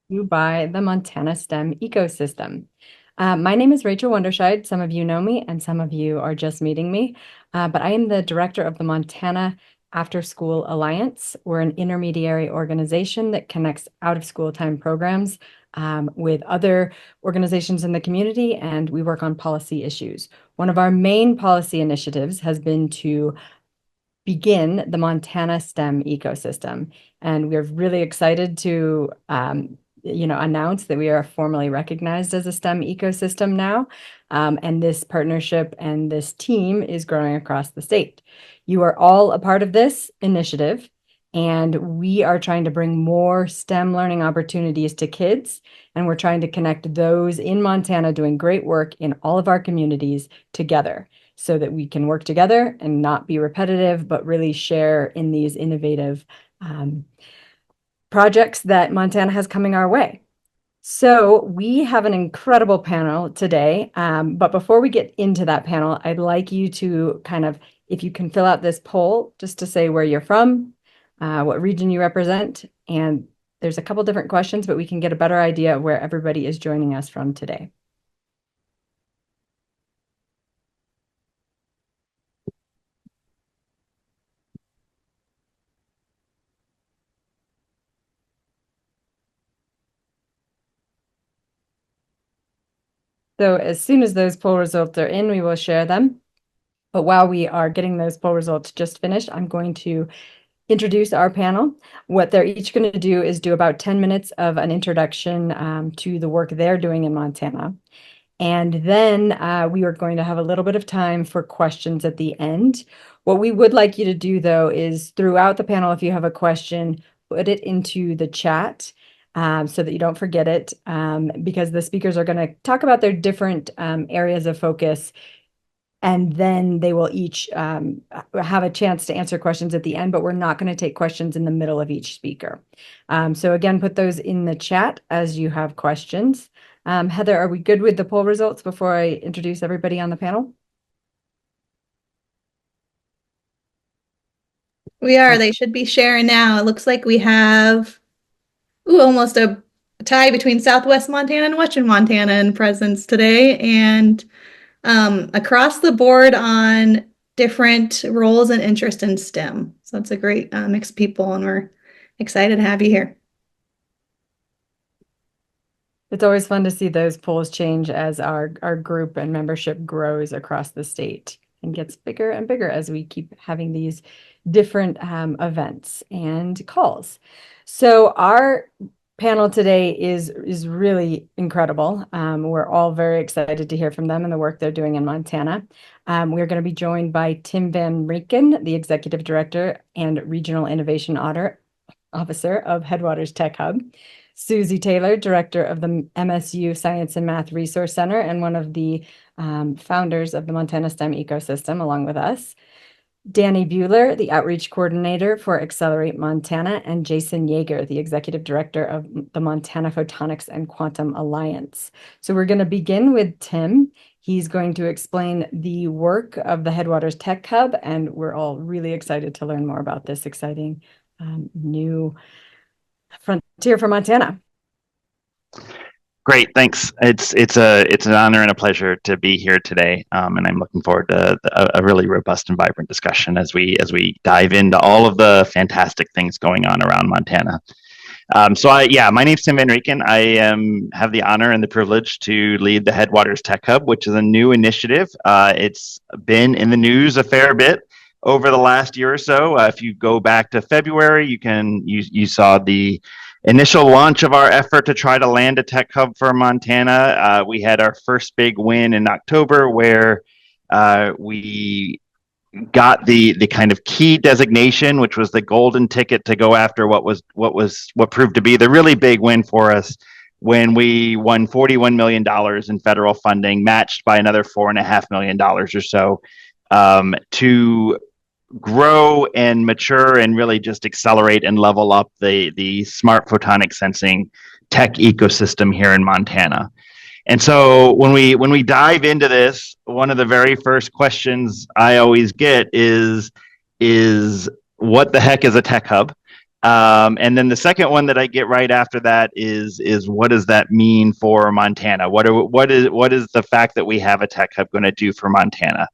You by the Montana STEM ecosystem. My name is Rachel Wonderscheid. Some of you know me and some of you are just meeting me, but I am the director of the Montana After School Alliance. We're an intermediary organization that connects out of school time programs with other organizations in the community, and we work on policy issues. One of our main policy initiatives has been to begin the Montana STEM ecosystem. And we're really excited to announce that we are formally recognized as a STEM ecosystem now. And this partnership and this team is growing across the state. You are all a part of this initiative, and we are trying to bring more STEM learning opportunities to kids. And we're trying to connect those in Montana doing great work in all of our communities together so that we can work together and not be repetitive, but really share in these innovative projects that Montana has coming our way. So we have an incredible panel today. But before we get into that panel, I'd like you to if you can fill out this poll just to say where you're from, what region you represent, and there's a couple different questions, but we can get a better idea of where everybody is joining us from today. So as soon as those poll results are in, we will share them. But while we are getting those poll results just finished, I'm going to introduce our panel. What they're each going to do is do about 10 minutes of an introduction to the work they're doing in Montana. And then we are going to have a little bit of time for questions at the end. What we would like you to do, though, is throughout the panel, if you have a question, put it into the chat so that you don't forget it, because the speakers are going to talk about their different areas of focus. And then they will each have a chance to answer questions at the end, but we're not going to take questions in the middle of each speaker. So again, put those in the chat as you have questions. Heather, are we good with the poll results before I introduce everybody on the panel? We are. They should be sharing now. It looks like we have almost a tie between Southwest Montana and Western Montana in presence today, and across the board on different roles and interest in STEM. So it's a great mix of people, and we're excited to have you here. It's always fun to see those polls change as our group and membership grows across the state and gets bigger and bigger as we keep having these different events and calls. So our panel today is really incredible. We're all very excited to hear from them and the work they're doing in Montana. We're going to be joined by Tim Van Reken, the Executive Director and Regional Innovation Officer of Headwaters Tech Hub. Susie Taylor, Director of the MSU Science and Math Resource Center and one of the founders of the Montana STEM ecosystem, along with us. Danny Buehler, the Outreach Coordinator for Accelerate Montana, and Jason Yeager, the Executive Director of the Montana Photonics and Quantum Alliance. So we're going to begin with Tim. He's going to explain the work of the Headwaters Tech Hub, and we're all really excited to learn more about this exciting new frontier for Montana. Great, thanks. It's an honor and a pleasure to be here today, and I'm looking forward to a really robust and vibrant discussion as we dive into all of the fantastic things going on around Montana. My name's Tim Van Reken. I have the honor and the privilege to lead the Headwaters Tech Hub, which is a new initiative. It's been in the news a fair bit over the last year or so. If you go back to February, you saw the initial launch of our effort to try to land a tech hub for Montana. We had our first big win in October where we got the kind of key designation, which was the golden ticket to go after what proved to be the really big win for us when we won $41 million in federal funding, matched by another $4.5 million or so, to grow and mature and really just accelerate and level up the smart photonic sensing tech ecosystem here in Montana. And so when we dive into this, one of the very first questions I always get is what the heck is a tech hub? And then the second one that I get right after that is what does that mean for Montana? What is the fact that we have a tech hub going to do for Montana?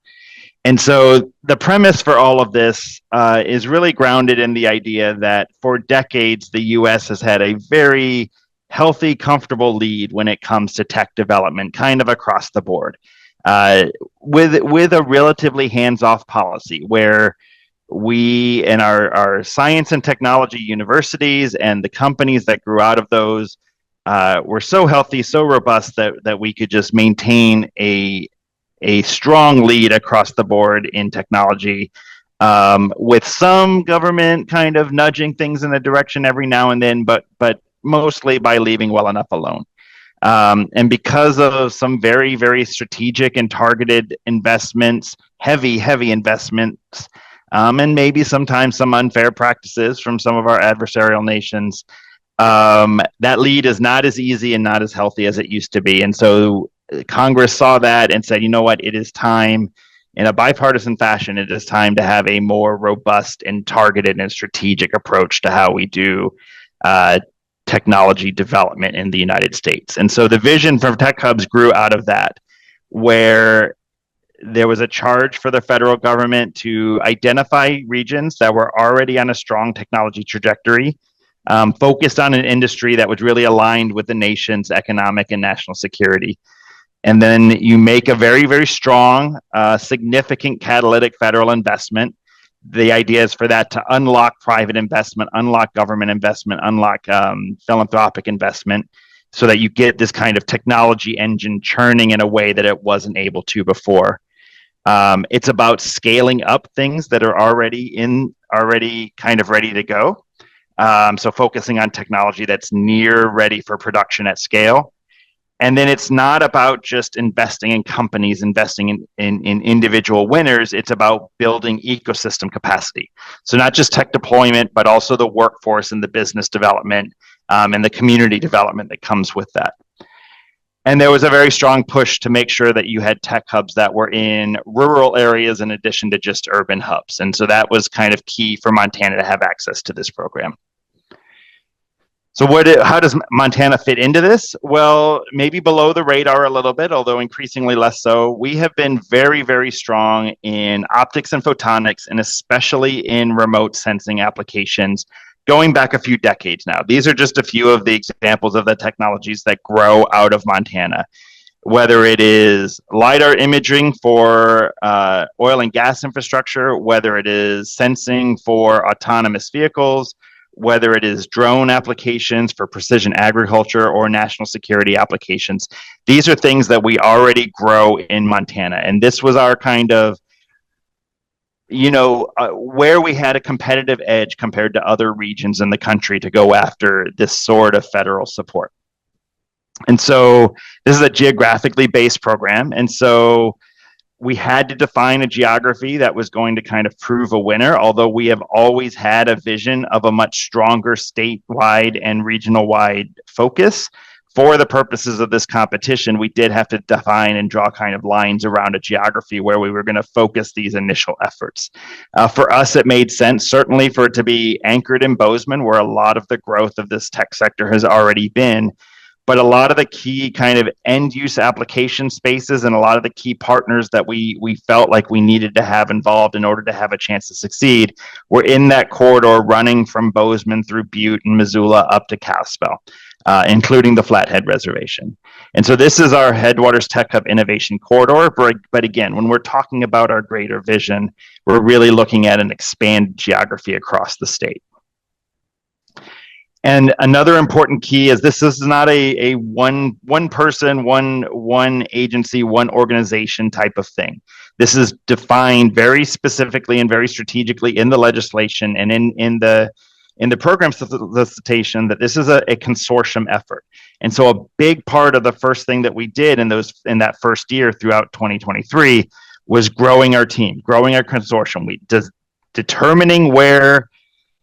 And so the premise for all of this is really grounded in the idea that for decades, the U.S. has had a very healthy, comfortable lead when it comes to tech development, kind of across the board, with a relatively hands-off policy where we and our science and technology universities and the companies that grew out of those were so healthy, so robust that we could just maintain a strong lead across the board in technology, with some government kind of nudging things in a direction every now and then, but mostly by leaving well enough alone. And because of some very, very strategic and targeted investments, heavy investments, and maybe sometimes some unfair practices from some of our adversarial nations, that lead is not as easy and not as healthy as it used to be. And so Congress saw that and said, you know what, it is time, in a bipartisan fashion, it is time to have a more robust and targeted and strategic approach to how we do technology development in the United States. And so the vision for tech hubs grew out of that, where there was a charge for the federal government to identify regions that were already on a strong technology trajectory, focused on an industry that was really aligned with the nation's economic and national security. And then you make a very, very strong, significant catalytic federal investment. The idea is for that to unlock private investment, unlock government investment, unlock philanthropic investment, so that you get this kind of technology engine churning in a way that it wasn't able to before. It's about scaling up things that are already kind of ready to go. So focusing on technology that's near ready for production at scale. And then it's not about just investing in companies, investing in individual winners. It's about building ecosystem capacity. So not just tech deployment, but also the workforce and the business development and the community development that comes with that. And there was a very strong push to make sure that you had tech hubs that were in rural areas in addition to just urban hubs. And so that was kind of key for Montana to have access to this program. So how does Montana fit into this? Well, maybe below the radar a little bit, although increasingly less so. We have been very, very strong in optics and photonics, and especially in remote sensing applications, going back a few decades now. These are just a few of the examples of the technologies that grow out of Montana, whether it is LiDAR imaging for oil and gas infrastructure, whether it is sensing for autonomous vehicles, whether it is drone applications for precision agriculture or national security applications. These are things that we already grow in Montana. And this was our kind of, where we had a competitive edge compared to other regions in the country to go after this sort of federal support. And so this is a geographically based program. And so we had to define a geography that was going to kind of prove a winner, although we have always had a vision of a much stronger statewide and regional-wide focus. For the purposes of this competition, we did have to define and draw kind of lines around a geography where we were going to focus these initial efforts. For us, it made sense, certainly, for it to be anchored in Bozeman, where a lot of the growth of this tech sector has already been. But a lot of the key kind of end use application spaces and a lot of the key partners that we felt like we needed to have involved in order to have a chance to succeed were in that corridor running from Bozeman through Butte and Missoula up to Kalispell, including the Flathead Reservation. And so this is our Headwaters Tech Hub Innovation Corridor. But again, when we're talking about our greater vision, we're really looking at an expanded geography across the state. And another important key is this is not a one person, one agency, one organization type of thing. This is defined very specifically and very strategically in the legislation and in the program solicitation that this is a consortium effort. And so a big part of the first thing that we did in that first year throughout 2023 was growing our team, growing our consortium. Determining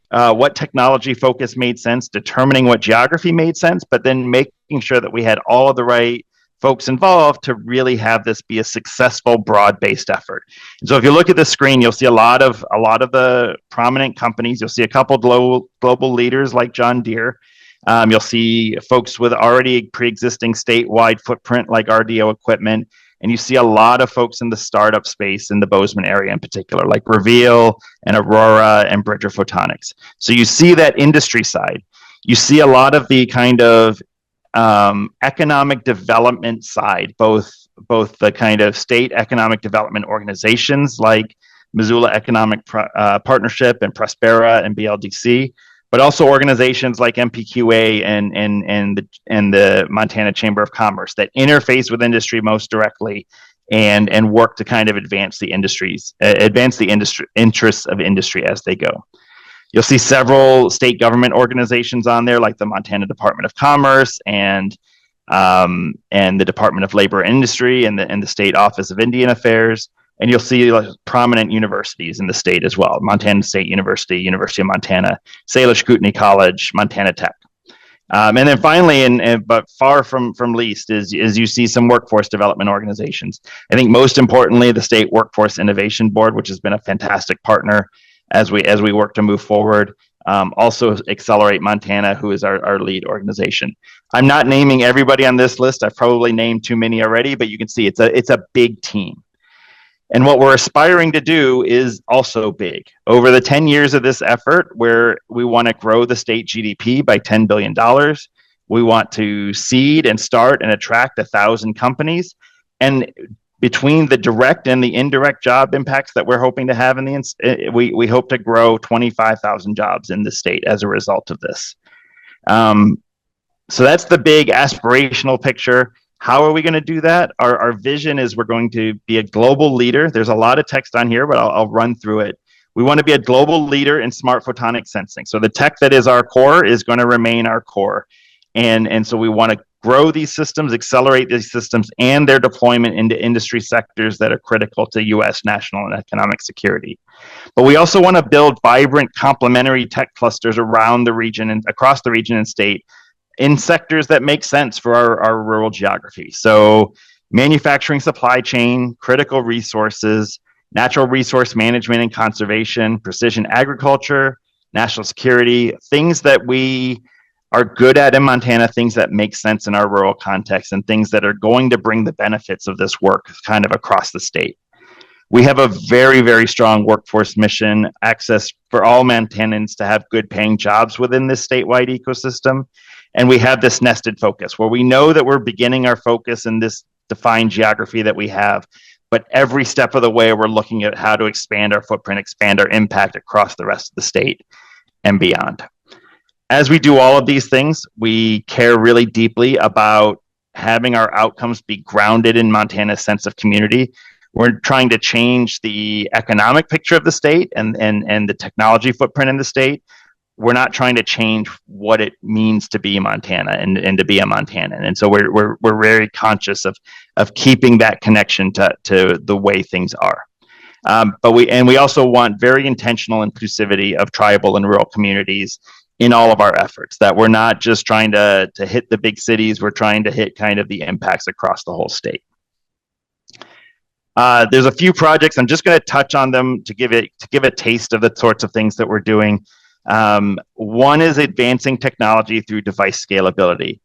what technology focus made sense, determining what geography made sense, but then making sure that we had all of the right folks involved to really have this be a successful, broad-based effort. And so if you look at the screen, you'll see a lot of the prominent companies. You'll see a couple global leaders like John Deere. You'll see folks with already pre-existing statewide footprint like RDO Equipment. And you see a lot of folks in the startup space in the Bozeman area in particular, like Reveal and Aurora and Bridger Photonics. So you see that industry side. You see a lot of the kind of economic development side, both the kind of state economic development organizations like Missoula Economic Partnership and Prospera and BLDC, but also organizations like MPQA and the Montana Chamber of Commerce that interface with industry most directly and work to kind of advance the interests of industry as they go. You'll see several state government organizations on there, like the Montana Department of Commerce and the Department of Labor and Industry and the State Office of Indian Affairs. And you'll see prominent universities in the state as well: Montana State University, University of Montana, Salish Kootenai College, Montana Tech. And then finally, but far from least, is you see some workforce development organizations. I think most importantly, the State Workforce Innovation Board, which has been a fantastic partner as we work to move forward. Also Accelerate Montana, who is our lead organization. I'm not naming everybody on this list. I've probably named too many already, but you can see it's a big team. And what we're aspiring to do is also big. Over the 10 years of this effort, where we want to grow the state GDP by $10 billion, we want to seed and start and attract 1,000 companies. And between the direct and the indirect job impacts that we're hoping to have we hope to grow 25,000 jobs in the state as a result of this. So that's the big aspirational picture. How are we going to do that? Our vision is we're going to be a global leader. There's a lot of text on here, but I'll run through it. We want to be a global leader in smart photonic sensing. So the tech that is our core is going to remain our core. And so we want to grow these systems, accelerate these systems, and their deployment into industry sectors that are critical to U.S. national and economic security. But we also want to build vibrant complementary tech clusters around the region and across the region and state in sectors that make sense for our rural geography. So manufacturing, supply chain, critical resources, natural resource management and conservation, precision agriculture, national security, things that we are good at in Montana, things that make sense in our rural context, and things that are going to bring the benefits of this work kind of across the state. We have a very, very strong workforce mission, access for all Montanans to have good paying jobs within this statewide ecosystem. And we have this nested focus where we know that we're beginning our focus in this defined geography that we have, but every step of the way, we're looking at how to expand our footprint, expand our impact across the rest of the state and beyond. As we do all of these things, we care really deeply about having our outcomes be grounded in Montana's sense of community. We're trying to change the economic picture of the state and the technology footprint in the state. We're not trying to change what it means to be Montana and to be a Montanan. And so we're very conscious of keeping that connection to the way things are. But we also want very intentional inclusivity of tribal and rural communities in all of our efforts, that we're not just trying to hit the big cities, we're trying to hit kind of the impacts across the whole state. There's a few projects, I'm just going to touch on them to give a taste of the sorts of things that we're doing. One is advancing technology through device scalability.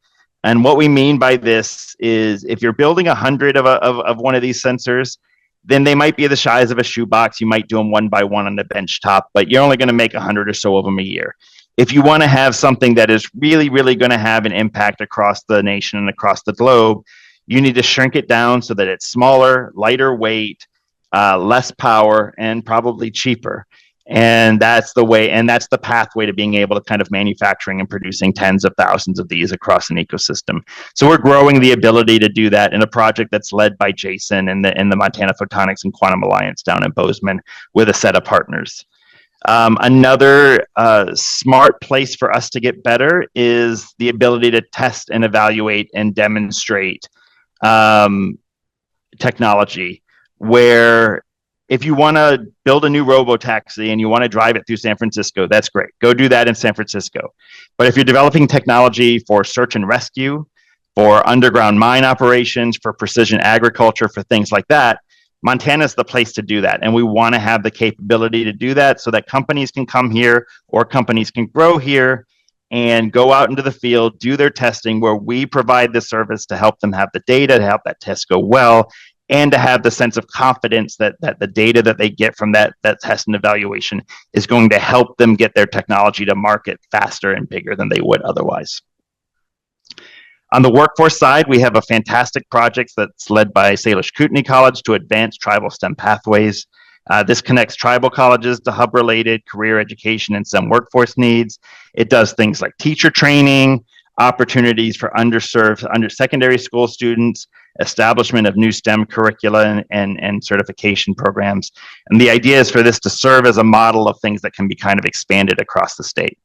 And what we mean by this is if you're building 100 of one of these sensors, then they might be the size of a shoebox. You might do them one by one on the bench top, but you're only going to make 100 or so of them a year. If you want to have something that is really, really going to have an impact across the nation and across the globe, you need to shrink it down so that it's smaller, lighter weight, less power, and probably cheaper. And that's the way, and that's the pathway to being able to kind of manufacturing and producing tens of thousands of these across an ecosystem. So we're growing the ability to do that in a project that's led by Jason and the Montana Photonics and Quantum Alliance down in Bozeman with a set of partners. Another smart place for us to get better is the ability to test and evaluate and demonstrate technology, where if you want to build a new robotaxi and you want to drive it through San Francisco, that's great. Go do that in San Francisco. But if you're developing technology for search and rescue, for underground mine operations, for precision agriculture, for things like that, Montana's the place to do that. And we want to have the capability to do that so that companies can come here or companies can grow here and go out into the field, do their testing where we provide the service to help them have the data, to help that test go well, and to have the sense of confidence that the data that they get from that test and evaluation is going to help them get their technology to market faster and bigger than they would otherwise. On the workforce side, we have a fantastic project that's led by Salish Kootenai College to advance tribal STEM pathways. This connects tribal colleges to hub-related career education and STEM workforce needs. It does things like teacher training, opportunities for underserved secondary school students, establishment of new STEM curricula and certification programs. And the idea is for this to serve as a model of things that can be kind of expanded across the state.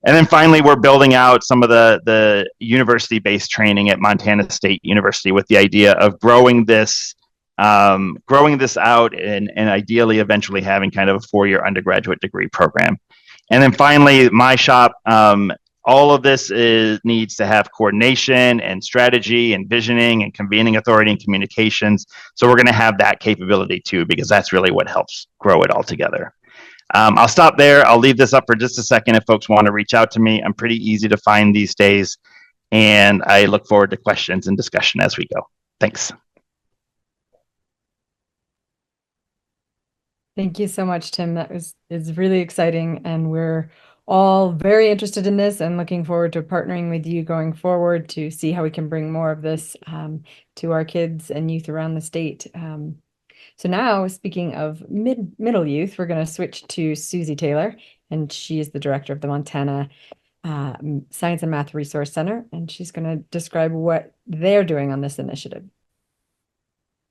And then finally, we're building out some of the university-based training at Montana State University with the idea of growing this out and ideally eventually having kind of a 4-year undergraduate degree program. And then finally, my shop, all of this needs to have coordination and strategy and visioning and convening authority and communications. So we're going to have that capability too, because that's really what helps grow it all together. I'll stop there. I'll leave this up for just a second if folks want to reach out to me. I'm pretty easy to find these days, and I look forward to questions and discussion as we go. Thanks. Thank you so much, Tim. That is really exciting, and we're all very interested in this and looking forward to partnering with you going forward to see how we can bring more of this to our kids and youth around the state. So now, speaking of middle youth, we're going to switch to Susie Taylor, and she is the director of the Montana Science and Math Resource Center, and she's going to describe what they're doing on this initiative.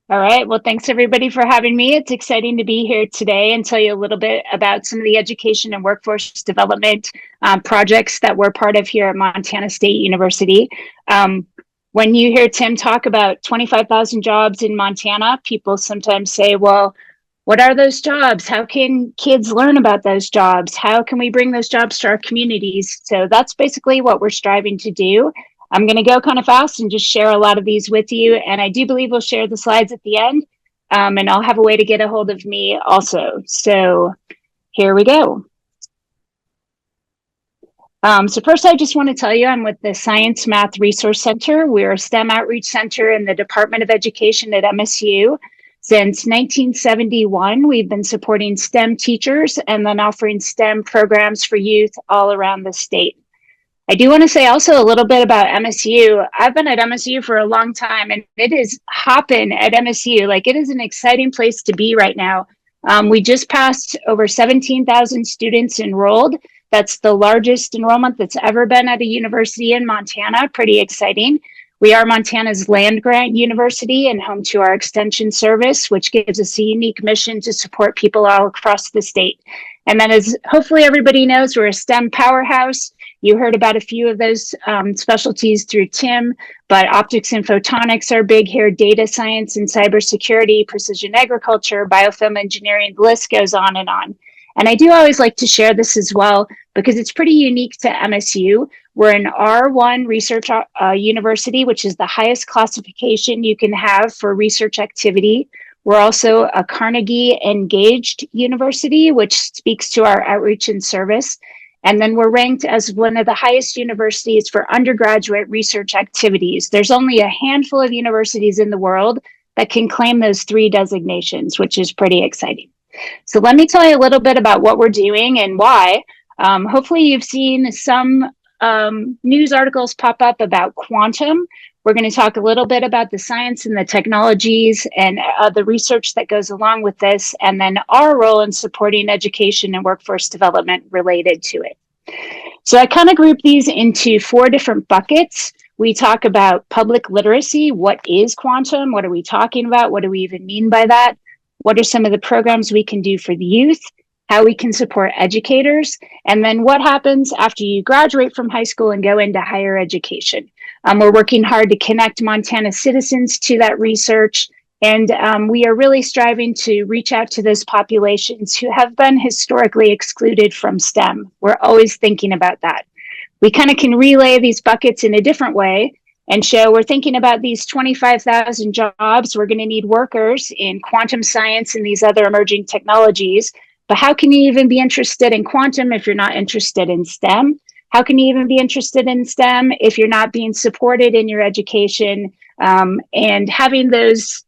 All right. Well, thanks everybody for having me. It's exciting to be here today and tell you a little bit about some of the education and workforce development projects that we're part of here at Montana State University. When you hear Tim talk about 25,000 jobs in Montana, people sometimes say, well, what are those jobs? How can kids learn about those jobs? How can we bring those jobs to our communities? So that's basically what we're striving to do. I'm going to go kind of fast and just share a lot of these with you. And I do believe we'll share the slides at the end, and I'll have a way to get a hold of me also. So here we go. So first, I just want to tell you I'm with the Science Math Resource Center. We're a STEM outreach center in the Department of Education at MSU. Since 1971, we've been supporting STEM teachers and then offering STEM programs for youth all around the state. I do want to say also a little bit about MSU. I've been at MSU for a long time, and it is hopping at MSU. Like, it is an exciting place to be right now. We just passed over 17,000 students enrolled. That's the largest enrollment that's ever been at a university in Montana. Pretty exciting. We are Montana's land-grant university and home to our extension service, which gives us a unique mission to support people all across the state. And then, as hopefully everybody knows, we're a STEM powerhouse. You heard about a few of those specialties through Tim, but optics and photonics are big here, data science and cybersecurity, precision agriculture, biofilm engineering, the list goes on and on. And I do always like to share this as well, because it's pretty unique to MSU. We're an R1 research university, which is the highest classification you can have for research activity. We're also a Carnegie engaged university, which speaks to our outreach and service. And then we're ranked as one of the highest universities for undergraduate research activities. There's only a handful of universities in the world that can claim those 3 designations, which is pretty exciting. So let me tell you a little bit about what we're doing and why. Hopefully you've seen some news articles pop up about quantum. We're going to talk a little bit about the science and the technologies and the research that goes along with this, and then our role in supporting education and workforce development related to it. So I kind of group these into 4 different buckets. We talk about public literacy. What is quantum? What are we talking about? What do we even mean by that? What are some of the programs we can do for the youth? How we can support educators? And then what happens after you graduate from high school and go into higher education? We're working hard to connect Montana citizens to that research. And we are really striving to reach out to those populations who have been historically excluded from STEM. We're always thinking about that. We kind of can relay these buckets in a different way and show we're thinking about these 25,000 jobs. We're going to need workers in quantum science and these other emerging technologies. But how can you even be interested in quantum if you're not interested in STEM? How can you even be interested in STEM if you're not being supported in your education and having those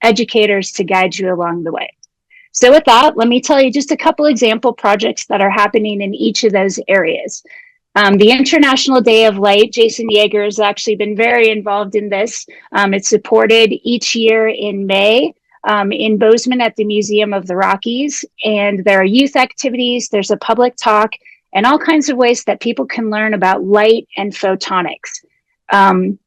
educators to guide you along the way? So with that, let me tell you just a couple example projects that are happening in each of those areas. The International Day of Light, Jason Yeager has actually been very involved in this. It's supported each year in May in Bozeman at the Museum of the Rockies. And there are youth activities, there's a public talk, and all kinds of ways that people can learn about light and photonics.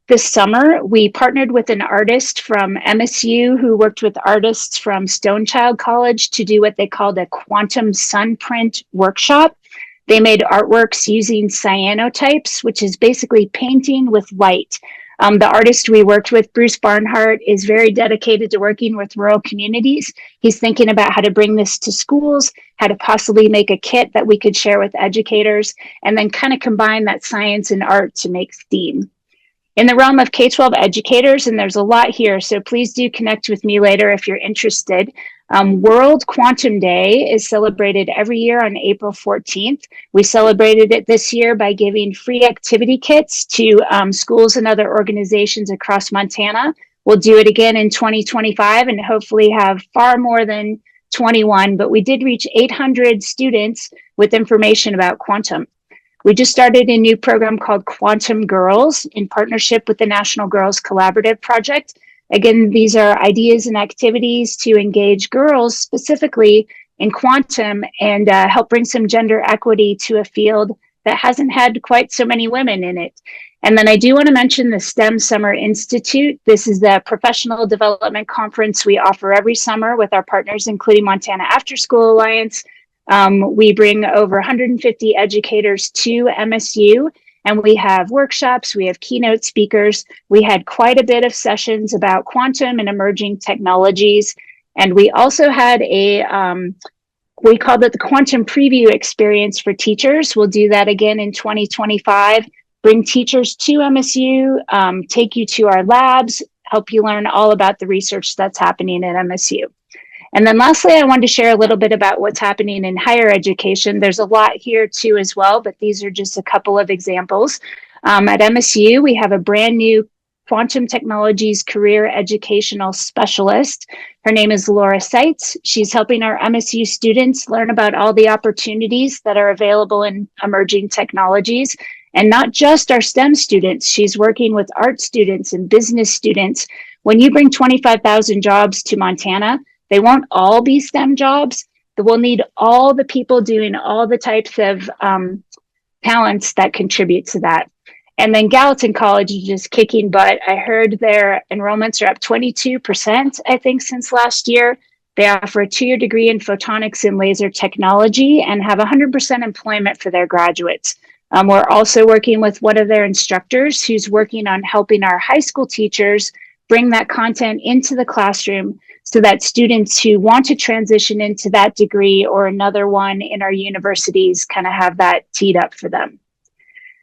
This summer, we partnered with an artist from MSU who worked with artists from Stonechild College to do what they called a quantum sunprint workshop. They made artworks using cyanotypes, which is basically painting with light. The artist we worked with, Bruce Barnhart, is very dedicated to working with rural communities. He's thinking about how to bring this to schools, how to possibly make a kit that we could share with educators, and then kind of combine that science and art to make STEAM. In the realm of K-12 educators, and there's a lot here, so please do connect with me later if you're interested. World Quantum Day is celebrated every year on April 14th. We celebrated it this year by giving free activity kits to schools and other organizations across Montana. We'll do it again in 2025 and hopefully have far more than 21, but we did reach 800 students with information about quantum. We just started a new program called Quantum Girls in partnership with the National Girls Collaborative Project. Again, these are ideas and activities to engage girls specifically in quantum and help bring some gender equity to a field that hasn't had quite so many women in it. And then I do want to mention the STEM Summer Institute. This is the professional development conference we offer every summer with our partners, including Montana After School Alliance. We bring over 150 educators to MSU, and we have workshops, we have keynote speakers. We had quite a bit of sessions about quantum and emerging technologies. And we also had we called it the Quantum Preview Experience for teachers. We'll do that again in 2025. Bring teachers to MSU, take you to our labs, help you learn all about the research that's happening at MSU. And then lastly, I wanted to share a little bit about what's happening in higher education. There's a lot here too as well, but these are just a couple of examples. At MSU, we have a brand new quantum technologies career educational specialist. Her name is Laura Seitz. She's helping our MSU students learn about all the opportunities that are available in emerging technologies. And not just our STEM students, she's working with art students and business students. When you bring 25,000 jobs to Montana, they won't all be STEM jobs. We'll need all the people doing all the types of talents that contribute to that. And then Gallatin College is just kicking butt. I heard their enrollments are up 22%, I think, since last year. They offer a 2-year degree in photonics and laser technology and have 100% employment for their graduates. We're also working with one of their instructors who's working on helping our high school teachers bring that content into the classroom so that students who want to transition into that degree or another one in our universities kind of have that teed up for them.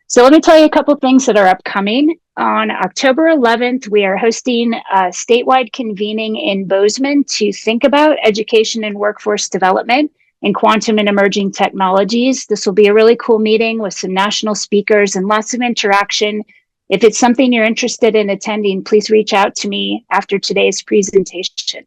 So let me tell you a couple things that are upcoming. On October 11th, we are hosting a statewide convening in Bozeman to think about education and workforce development in quantum and emerging technologies. This will be a really cool meeting with some national speakers and lots of interaction. If it's something you're interested in attending, please reach out to me after today's presentation.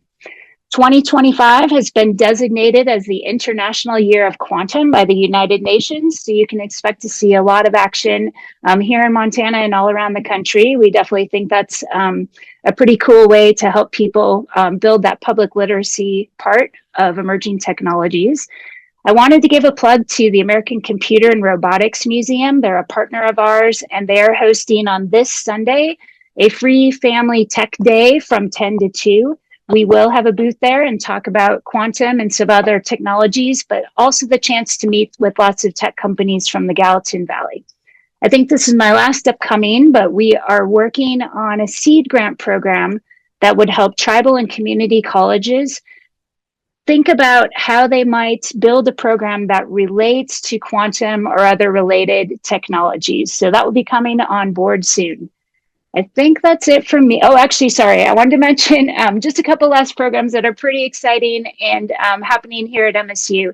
2025 has been designated as the International Year of Quantum by the United Nations, so you can expect to see a lot of action here in Montana and all around the country. We definitely think that's a pretty cool way to help people build that public literacy part of emerging technologies. I wanted to give a plug to the American Computer and Robotics Museum. They're a partner of ours, and they are hosting on this Sunday a free family tech day from 10 to 2. We will have a booth there and talk about quantum and some other technologies, but also the chance to meet with lots of tech companies from the Gallatin Valley. I think this is my last upcoming, but we are working on a seed grant program that would help tribal and community colleges think about how they might build a program that relates to quantum or other related technologies. So that will be coming on board soon. I think that's it from me. Oh, actually, sorry. I wanted to mention just a couple last programs that are pretty exciting and happening here at MSU.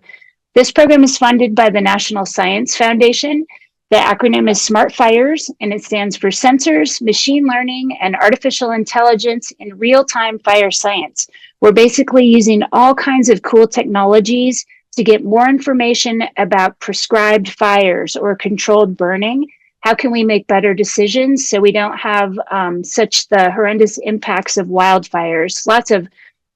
This program is funded by the National Science Foundation. The acronym is SMART Fires, and it stands for Sensors, Machine Learning, and Artificial Intelligence in Real-Time Fire Science. We're basically using all kinds of cool technologies to get more information about prescribed fires or controlled burning. How can we make better decisions so we don't have such the horrendous impacts of wildfires? Lots of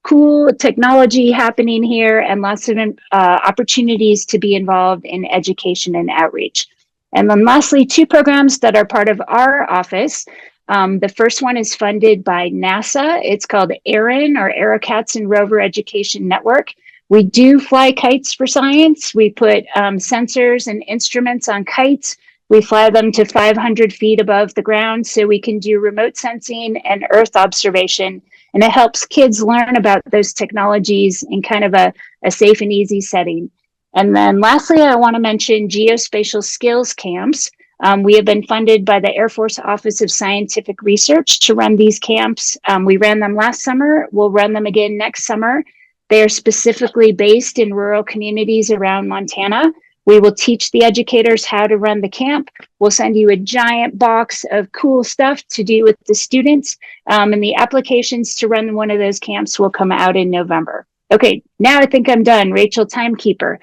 cool technology happening here and lots of opportunities to be involved in education and outreach. And then lastly, two programs that are part of our office. The first one is funded by NASA. It's called AERON, or Aerokats Rover Education Network. We do fly kites for science. We put sensors and instruments on kites. We fly them to 500 feet above the ground so we can do remote sensing and Earth observation. And it helps kids learn about those technologies in kind of a safe and easy setting. And then lastly, I want to mention geospatial skills camps. We have been funded by the Air Force Office of Scientific Research to run these camps. We ran them last summer. We'll run them again next summer. They are specifically based in rural communities around Montana. We will teach the educators how to run the camp. We'll send you a giant box of cool stuff to do with the students. And the applications to run one of those camps will come out in November. Okay, now I think I'm done. Rachel, timekeeper.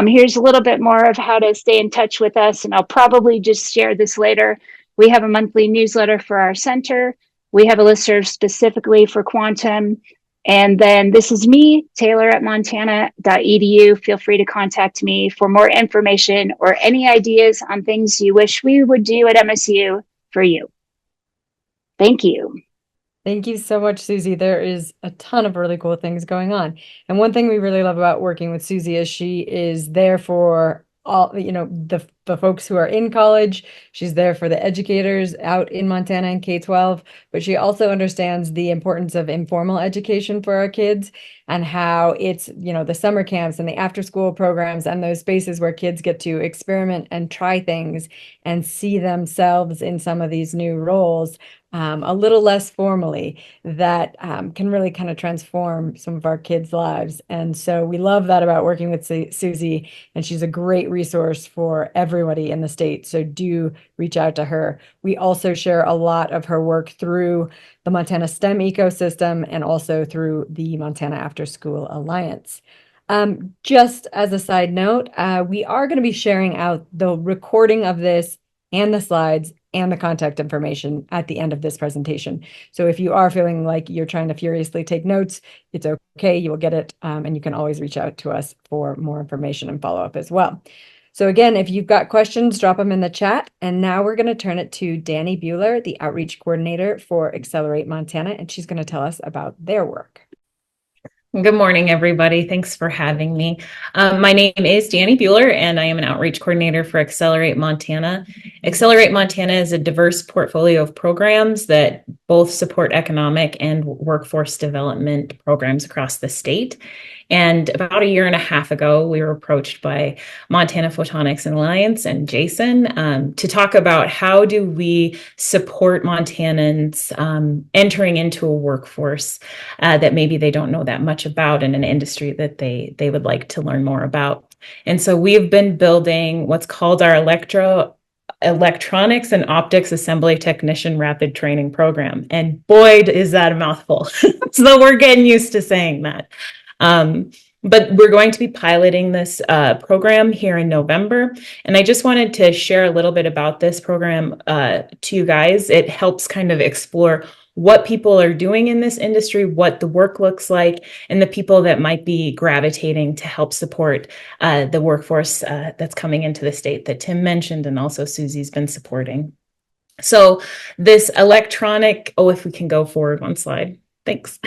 Here's a little bit more of how to stay in touch with us, and I'll probably just share this later. We have a monthly newsletter for our center. We have a listserv specifically for quantum. And then this is me, Taylor at montana.edu. Feel free to contact me for more information or any ideas on things you wish we would do at MSU for you. Thank you. Thank you so much, Susie. There is a ton of really cool things going on. And one thing we really love about working with Susie is she is there for all, the folks who are in college. She's there for the educators out in Montana and K-12, but she also understands the importance of informal education for our kids and how it's, the summer camps and the after school programs and those spaces where kids get to experiment and try things and see themselves in some of these new roles. A little less formally, that can really kind of transform some of our kids' lives. And so we love that about working with Susie, and she's a great resource for everybody in the state. So do reach out to her. We also share a lot of her work through the Montana STEM ecosystem and also through the Montana After School Alliance. Just as a side note, we are going to be sharing out the recording of this and the slides and the contact information at the end of this presentation. So if you are feeling like you're trying to furiously take notes, it's okay, you will get it, and you can always reach out to us for more information and follow up as well. So again, if you've got questions, drop them in the chat. And now we're going to turn it to Danny Buehler, the Outreach Coordinator for Accelerate Montana, and she's going to tell us about their work. Good morning, everybody. Thanks for having me. My name is Danny Buehler, and I am an outreach coordinator for Accelerate Montana. Accelerate Montana is a diverse portfolio of programs that both support economic and workforce development programs across the state. And about a year and a half ago, we were approached by Montana Photonics Alliance and Jason to talk about how do we support Montanans entering into a workforce that maybe they don't know that much about in an industry that they would like to learn more about. And so we've been building what's called our Electronics and Optics Assembly Technician Rapid Training Program. And boy, is that a mouthful. So we're getting used to saying that. But we're going to be piloting this program here in November. And I just wanted to share a little bit about this program to you guys. It helps kind of explore what people are doing in this industry, what the work looks like, and the people that might be gravitating to help support the workforce that's coming into the state that Tim mentioned and also Susie's been supporting. So this electronic, if we can go forward one slide, thanks.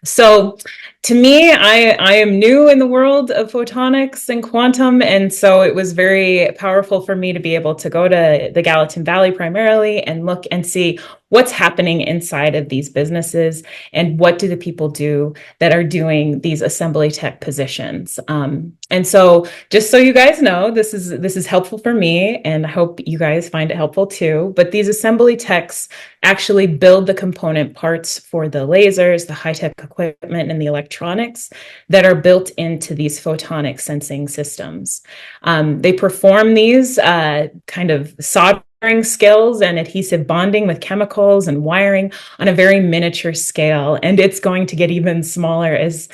So to me, I am new in the world of photonics and quantum. And so it was very powerful for me to be able to go to the Gallatin Valley primarily and look and see what's happening inside of these businesses and what do the people do that are doing these assembly tech positions. And so just so you guys know, this is helpful for me, and I hope you guys find it helpful too. But these assembly techs actually build the component parts for the lasers, the high-tech equipment, and the electronics that are built into these photonic sensing systems. They perform these kind of soldering skills and adhesive bonding with chemicals and wiring on a very miniature scale. And it's going to get even smaller, as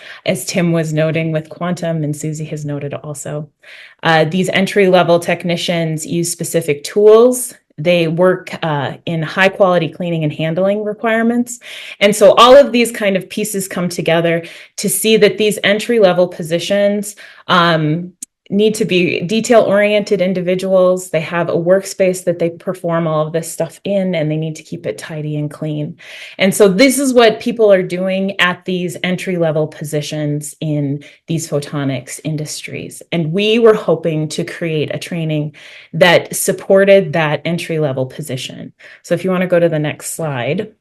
Tim was noting with quantum, and Susie has noted also. These entry-level technicians use specific tools. They work in high quality cleaning and handling requirements. And so all of these kind of pieces come together to see that these entry level positions need to be detail-oriented individuals. They have a workspace that they perform all of this stuff in, and they need to keep it tidy and clean. And so this is what people are doing at these entry-level positions in these photonics industries. And we were hoping to create a training that supported that entry-level position. So if you want to go to the next slide,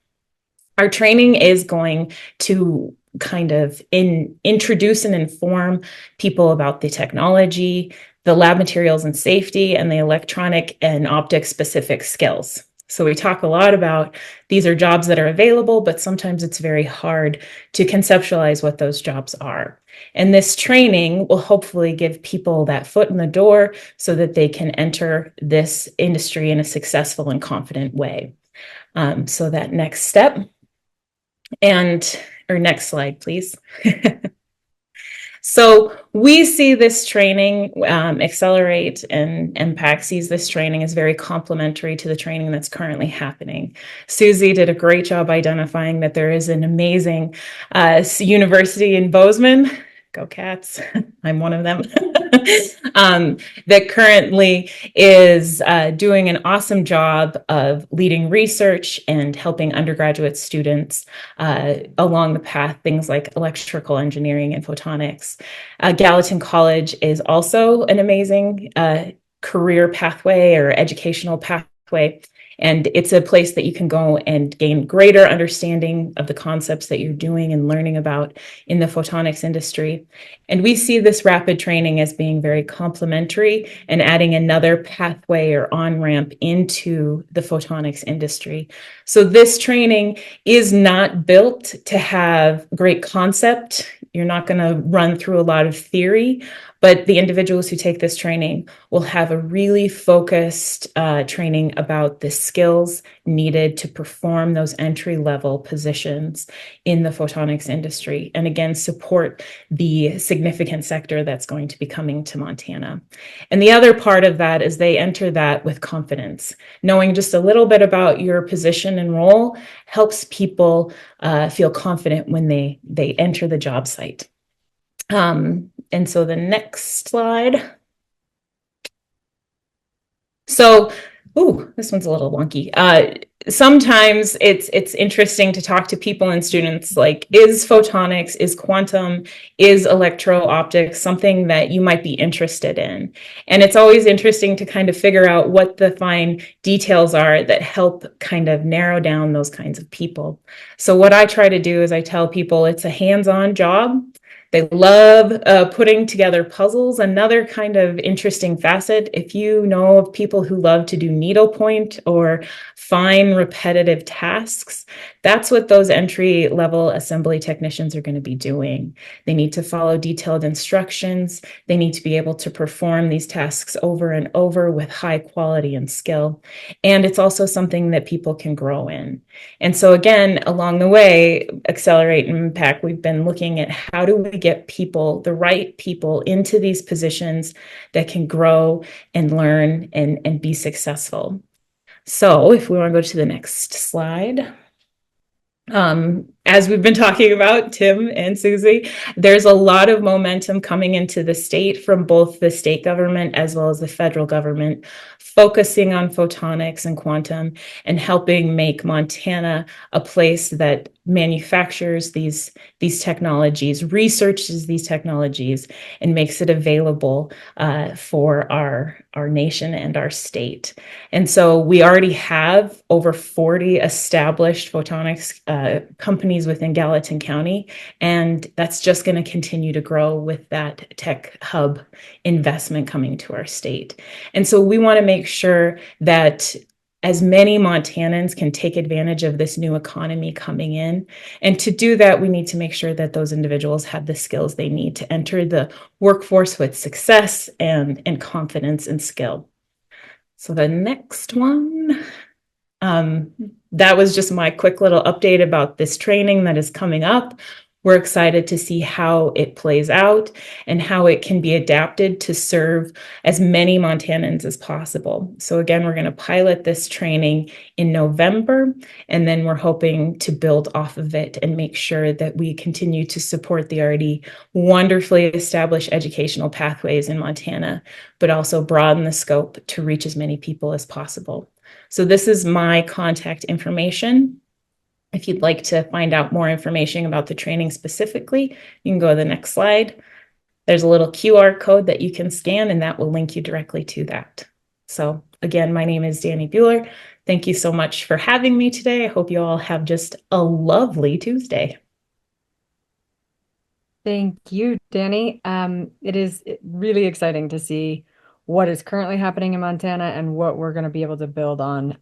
our training is going to kind of introduce and inform people about the technology, the lab materials and safety, and the electronic and optic specific skills. So we talk a lot about these are jobs that are available, but sometimes it's very hard to conceptualize what those jobs are. And this training will hopefully give people that foot in the door so that they can enter this industry in a successful and confident way. So that next step. Or next slide, please. So we see this training, Accelerate and MPAC sees this training as very complementary to the training that's currently happening. Susie did a great job identifying that there is an amazing university in Bozeman. Go Cats, I'm one of them, that currently is doing an awesome job of leading research and helping undergraduate students along the path, things like electrical engineering and photonics. Gallatin College is also an amazing career pathway or educational pathway. And it's a place that you can go and gain greater understanding of the concepts that you're doing and learning about in the photonics industry. And we see this rapid training as being very complementary and adding another pathway or on-ramp into the photonics industry. So this training is not built to have great concept. You're not going to run through a lot of theory, but the individuals who take this training will have a really focused training about the skills needed to perform those entry-level positions in the photonics industry. And again, support the significant sector that's going to be coming to Montana. And the other part of that is they enter that with confidence. Knowing just a little bit about your position and role helps people feel confident when they enter the job site. And so the next slide. So, this one's a little wonky. Sometimes it's interesting to talk to people and students like, is photonics, is quantum, is electro-optics something that you might be interested in? And it's always interesting to kind of figure out what the fine details are that help kind of narrow down those kinds of people. So what I try to do is I tell people it's a hands-on job. They love putting together puzzles. Another kind of interesting facet, if you know of people who love to do needlepoint or fine repetitive tasks, that's what those entry-level assembly technicians are going to be doing. They need to follow detailed instructions. They need to be able to perform these tasks over and over with high quality and skill. And it's also something that people can grow in. And so again, along the way, Accelerate and Impact, we've been looking at how do we get people, the right people, into these positions that can grow and learn and be successful. So if we want to go to the next slide. As we've been talking about, Tim and Susie, there's a lot of momentum coming into the state from both the state government as well as the federal government, focusing on photonics and quantum and helping make Montana a place that manufactures these technologies, researches these technologies, and makes it available for our nation and our state. And so we already have over 40 established photonics companies within Gallatin County, and that's just going to continue to grow with that tech hub investment coming to our state. And so we want to make sure that as many Montanans can take advantage of this new economy coming in. And to do that, we need to make sure that those individuals have the skills they need to enter the workforce with success and confidence and skill. So the next one, that was just my quick little update about this training that is coming up. We're excited to see how it plays out and how it can be adapted to serve as many Montanans as possible. So again, we're going to pilot this training in November, and then we're hoping to build off of it and make sure that we continue to support the already wonderfully established educational pathways in Montana, but also broaden the scope to reach as many people as possible. So this is my contact information. If you'd like to find out more information about the training specifically, you can go to the next slide. There's a little QR code that you can scan, and that will link you directly to that. So again, my name is Danny Bueller. Thank you so much for having me today. I hope you all have just a lovely Tuesday. Thank you, Danny. It is really exciting to see what is currently happening in Montana and what we're going to be able to build on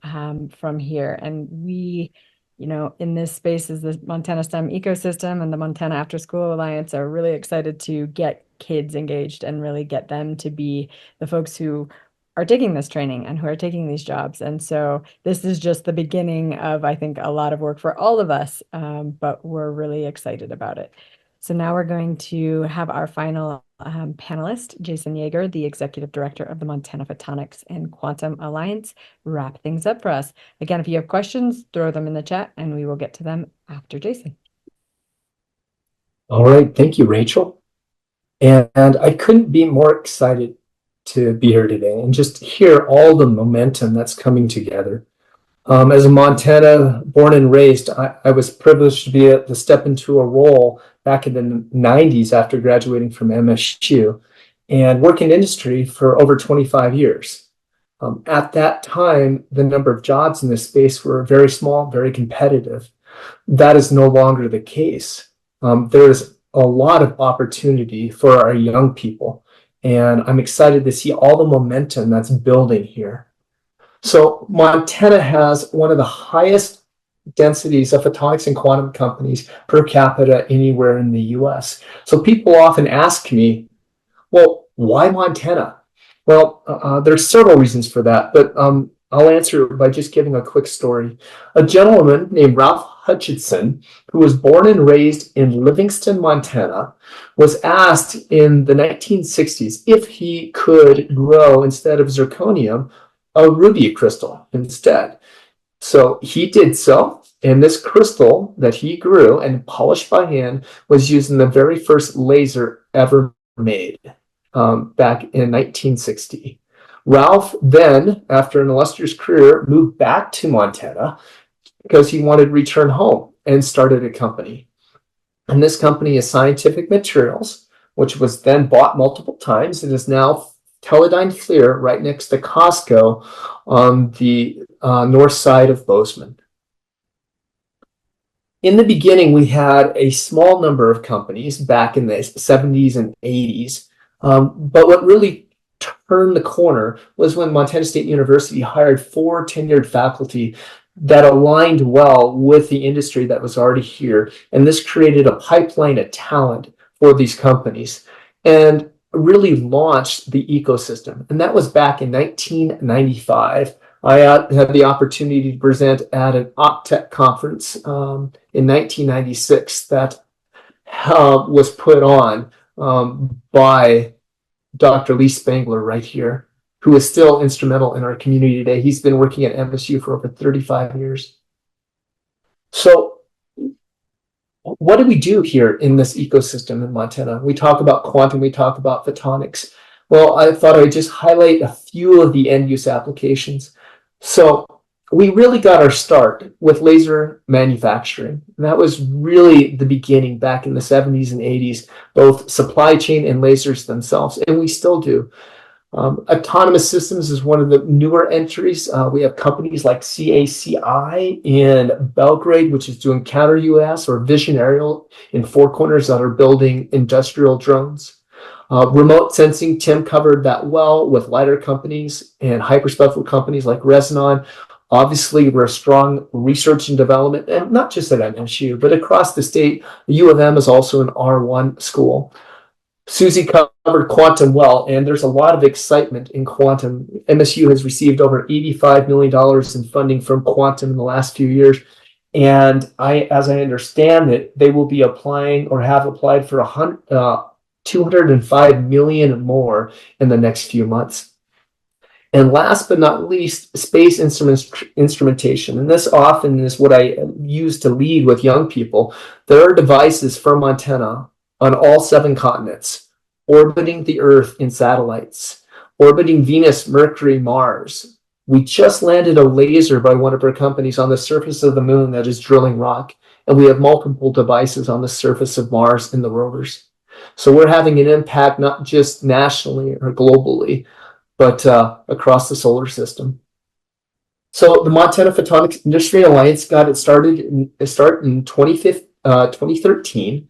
from here. And we, in this space is the Montana STEM ecosystem, and the Montana After School Alliance are really excited to get kids engaged and really get them to be the folks who are taking this training and who are taking these jobs. And so this is just the beginning of, I think, a lot of work for all of us, but we're really excited about it. So now we're going to have our final panelist, Jason Yeager, the Executive Director of the Montana Photonics and Quantum Alliance, wrap things up for us. Again, if you have questions, throw them in the chat and we will get to them after Jason. All right. Thank you, Rachel. And I couldn't be more excited to be here today and just hear all the momentum that's coming together. As a Montana born and raised, I was privileged to be able to step into a role back in the 90s after graduating from MSU and work in industry for over 25 years. At that time, the number of jobs in this space were very small, very competitive. That is no longer the case. There is a lot of opportunity for our young people, and I'm excited to see all the momentum that's building here. So Montana has one of the highest densities of photonics and quantum companies per capita anywhere in the US. So people often ask me, well, why Montana? Well, there's several reasons for that, but I'll answer by just giving a quick story. A gentleman named Ralph Hutchinson, who was born and raised in Livingston, Montana, was asked in the 1960s if he could grow, instead of zirconium, a ruby crystal instead. So he did so, and this crystal that he grew and polished by hand was used in the very first laser ever made back in 1960. Ralph then, after an illustrious career, moved back to Montana because he wanted to return home and started a company. And this company is Scientific Materials, which was then bought multiple times and is now Teledyne FLIR right next to Costco on the north side of Bozeman. In the beginning, we had a small number of companies back in the 70s and 80s, but what really turned the corner was when Montana State University hired 4 tenured faculty that aligned well with the industry that was already here, and this created a pipeline of talent for these companies and really launched the ecosystem. And that was back in 1995. I had the opportunity to present at an OpTech conference in 1996 that was put on by Dr. Lee Spangler right here, who is still instrumental in our community today. He's been working at MSU for over 35 years. So what do we do here in this ecosystem in Montana? We talk about quantum, we talk about photonics. Well, I thought I'd just highlight a few of the end use applications. So we really got our start with laser manufacturing. And that was really the beginning back in the 70s and 80s, both supply chain and lasers themselves, and we still do. Autonomous systems is one of the newer entries. We have companies like CACI in Belgrade, which is doing counter UAS, or Vision Aerial in Four Corners that are building industrial drones. Remote sensing, Tim covered that well with lidar companies and hyperspectral companies like Resonon. Obviously, we're a strong research and development, and not just at MSU, but across the state. The U of M is also an R1 school. Susie covered quantum well, and there's a lot of excitement in quantum. MSU has received over $85 million in funding from quantum in the last few years. And as I understand it, they will be applying or have applied for 205 million more in the next few months. And last but not least, space instrumentation. And this often is what I use to lead with young people. There are devices from Montana on all 7 continents, orbiting the Earth in satellites, orbiting Venus, Mercury, Mars. We just landed a laser by one of our companies on the surface of the moon that is drilling rock, and we have multiple devices on the surface of Mars in the rovers. So we're having an impact not just nationally or globally, but across the solar system. So the Montana Photonics Industry Alliance got its start in 2013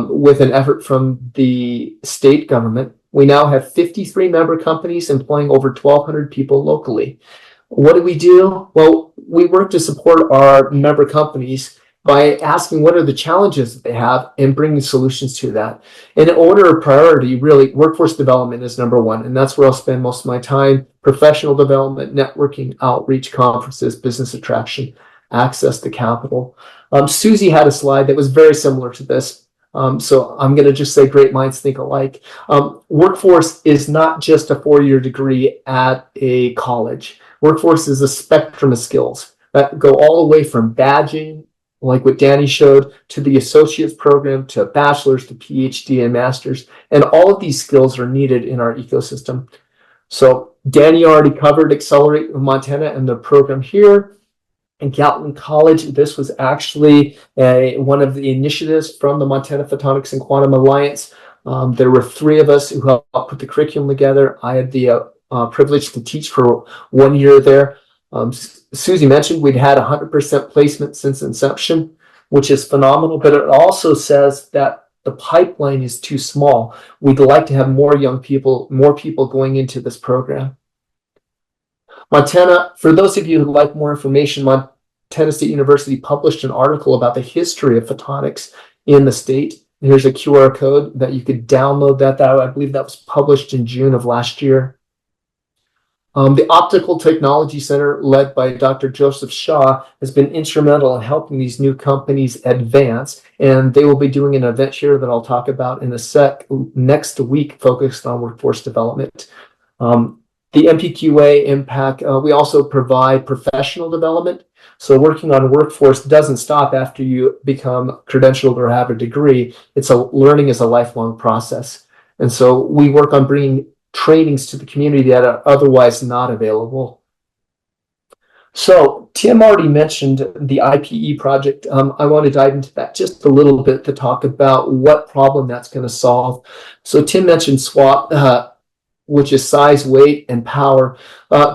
with an effort from the state government. We now have 53 member companies employing over 1,200 people locally. What do? Well, we work to support our member companies by asking what are the challenges that they have and bringing solutions to that. In order of priority, really, workforce development is number one, and that's where I'll spend most of my time. Professional development, networking, outreach, conferences, business attraction, access to capital. Susie had a slide that was very similar to this. So I'm going to just say great minds think alike. Workforce is not just a 4-year degree at a college. Workforce is a spectrum of skills that go all the way from badging, like what Danny showed, to the associate's program, to bachelor's, to PhD and master's. And all of these skills are needed in our ecosystem. So Danny already covered Accelerate Montana and the program here. In Gatlin College, this was actually one of the initiatives from the Montana Photonics and Quantum Alliance. There were 3 of us who helped put the curriculum together. I had the privilege to teach for 1 year there. Susie mentioned we'd had 100% placement since inception, which is phenomenal, but it also says that the pipeline is too small. We'd like to have more young people, more people going into this program. Montana, for those of you who'd like more information, Montana State University published an article about the history of photonics in the state. Here's a QR code that you could download that. I believe that was published in June of last year. The Optical Technology Center, led by Dr. Joseph Shaw, has been instrumental in helping these new companies advance, and they will be doing an event here that I'll talk about in next week, focused on workforce development. The MPQA impact, we also provide professional development. So working on workforce doesn't stop after you become credentialed or have a degree. Learning is a lifelong process. And so we work on bringing trainings to the community that are otherwise not available. So Tim already mentioned the IPE project. I want to dive into that just a little bit to talk about what problem that's going to solve. So Tim mentioned SWAP, which is size, weight, and power.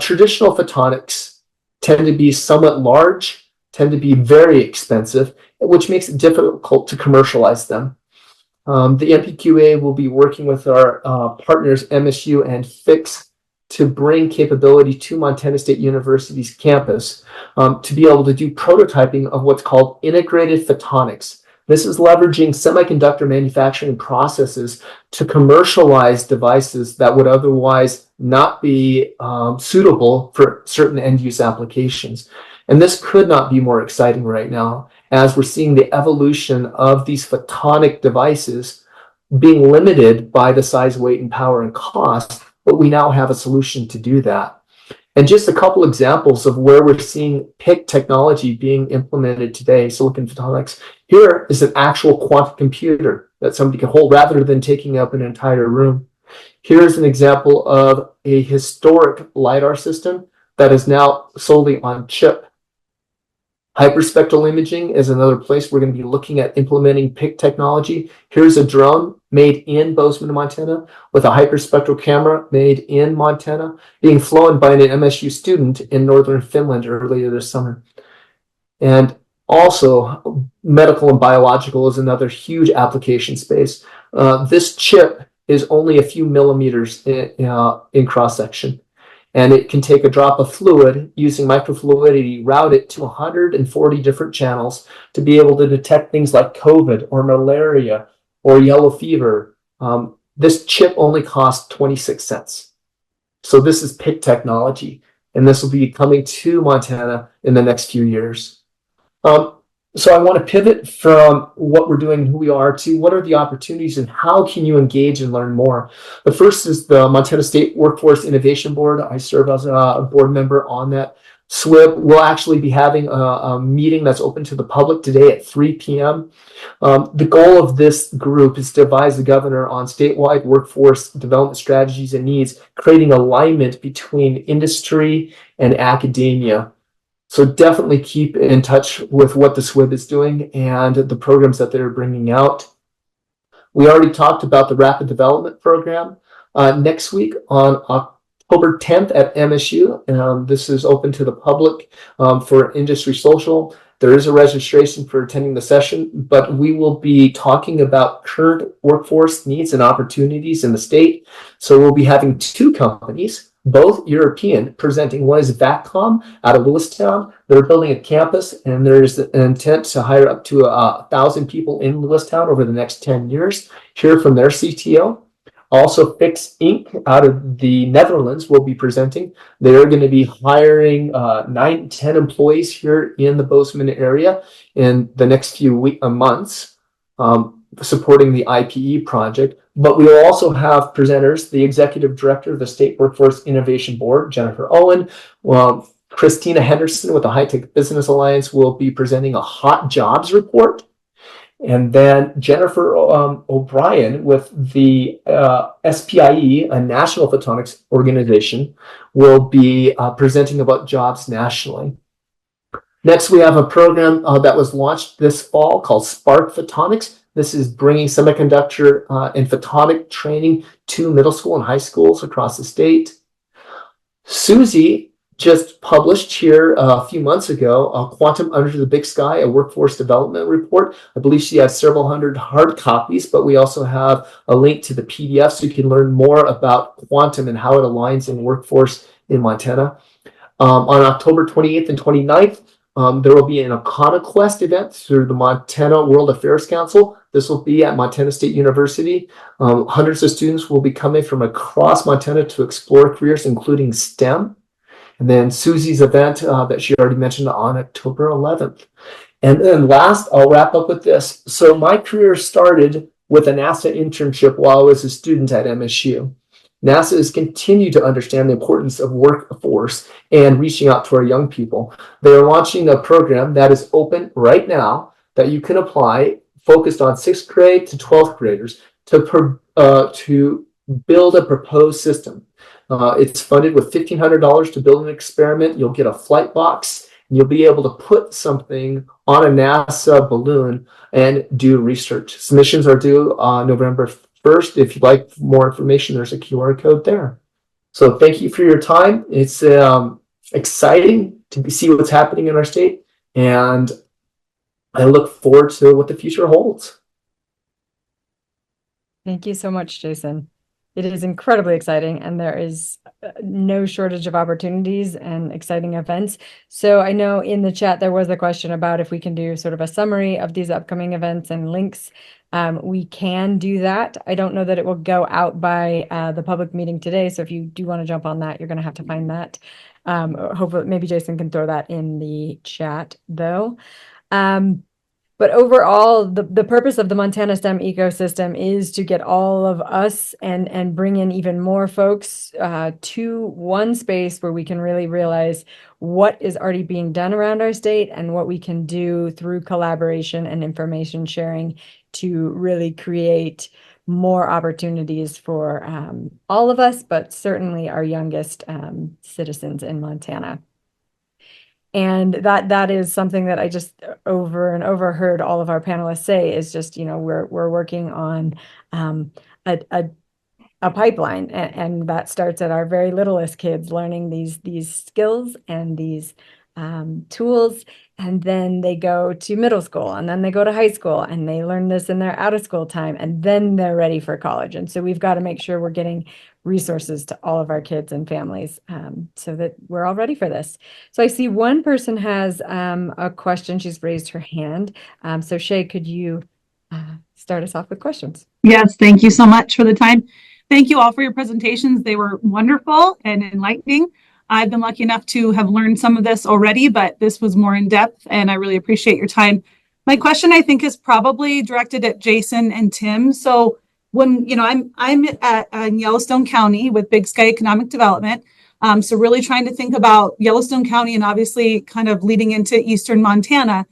Traditional photonics tend to be somewhat large, tend to be very expensive, which makes it difficult to commercialize them. The MPQA will be working with our partners MSU and FIX to bring capability to Montana State University's campus to be able to do prototyping of what's called integrated photonics. This is leveraging semiconductor manufacturing processes to commercialize devices that would otherwise not be suitable for certain end-use applications. And this could not be more exciting right now, as we're seeing the evolution of these photonic devices being limited by the size, weight, and power and cost, but we now have a solution to do that. And just a couple examples of where we're seeing PIC technology being implemented today, silicon photonics. Here is an actual quantum computer that somebody can hold rather than taking up an entire room. Here's an example of a historic LiDAR system that is now solely on chip. Hyperspectral imaging is another place we're going to be looking at implementing PIC technology. Here's a drone made in Bozeman, Montana, with a hyperspectral camera made in Montana, being flown by an MSU student in northern Finland earlier this summer. And also, medical and biological is another huge application space. This chip is only a few millimeters in cross-section. And it can take a drop of fluid using microfluidity, route it to 140 different channels to be able to detect things like COVID or malaria or yellow fever. This chip only costs 26 cents. So this is PIC technology, and this will be coming to Montana in the next few years. So I want to pivot from what we're doing, who we are, to what are the opportunities and how can you engage and learn more. The first is the Montana State Workforce Innovation Board. I serve as a board member on that. SWIB will actually be having a meeting that's open to the public today at 3 p.m. The goal of this group is to advise the governor on statewide workforce development strategies and needs, creating alignment between industry and academia. So definitely keep in touch with what the SWIB is doing and the programs that they're bringing out. We already talked about the Rapid Development Program. Next week on October 10th at MSU, this is open to the public for industry social. There is a registration for attending the session, but we will be talking about current workforce needs and opportunities in the state. So we'll be having two companies, both European, presenting. One is VACCOM out of Lewistown. They're building a campus, and there's an intent to hire up to 1,000 people in Lewistown over the next 10 years. Hear from their CTO. Also, Fix Inc. out of the Netherlands will be presenting. They're going to be hiring 9 to 10 employees here in the Bozeman area in the next few months, supporting the IPE project. But we will also have presenters, the executive director of the State Workforce Innovation Board, Jennifer Owen. Christina Henderson with the High Tech Business Alliance will be presenting a hot jobs report. And then Jennifer O'Brien with the SPIE, a national photonics organization, will be presenting about jobs nationally. Next, we have a program that was launched this fall called Spark Photonics. This is bringing semiconductor and photonic training to middle school and high schools across the state. Susie just published here a few months ago, Quantum Under the Big Sky, a workforce development report. I believe she has several hundred hard copies, but we also have a link to the PDF so you can learn more about quantum and how it aligns in workforce in Montana. On October 28th and 29th, there will be an EconoQuest event through the Montana World Affairs Council. This will be at Montana State University. Hundreds of students will be coming from across Montana to explore careers, including STEM. And then Susie's event that she already mentioned on October 11th. And then last, I'll wrap up with this. So my career started with a NASA internship while I was a student at MSU. NASA has continued to understand the importance of workforce and reaching out to our young people. They are launching a program that is open right now that you can apply, focused on 6th grade to 12th graders, to build a proposed system. It's funded with $1,500 to build an experiment. You'll get a flight box, and you'll be able to put something on a NASA balloon and do research. Submissions are due November 1st. If you'd like more information, there's a QR code there. So thank you for your time. It's exciting to see what's happening in our state, and I look forward to what the future holds. Thank you so much, Jason. It is incredibly exciting, and there is no shortage of opportunities and exciting events. So I know in the chat there was a question about if we can do sort of a summary of these upcoming events and links. We can do that. I don't know that it will go out by the public meeting today. So if you do want to jump on that, you're going to have to find that. Hopefully, maybe Jason can throw that in the chat, though. But overall, the purpose of the Montana STEM ecosystem is to get all of us and bring in even more folks to one space where we can really realize what is already being done around our state and what we can do through collaboration and information sharing to really create more opportunities for all of us, but certainly our youngest citizens in Montana. And that is something that I just over and over heard all of our panelists say is just, we're working on a pipeline, and that starts at our very littlest kids learning these skills and these tools, and then they go to middle school, and then they go to high school, and they learn this in their out of school time, and then they're ready for college. And so we've got to make sure we're getting resources to all of our kids and families so that we're all ready for this. So I see one person has a question. She's raised her hand. So Shay, could you start us off with questions? Yes, thank you so much for the time. Thank you all for your presentations. They were wonderful and enlightening. I've been lucky enough to have learned some of this already, but this was more in depth, and I really appreciate your time. My question, I think, is probably directed at Jason and Tim. So when, I'm in Yellowstone County with Big Sky Economic Development. So really trying to think about Yellowstone County and obviously kind of leading into Eastern Montana.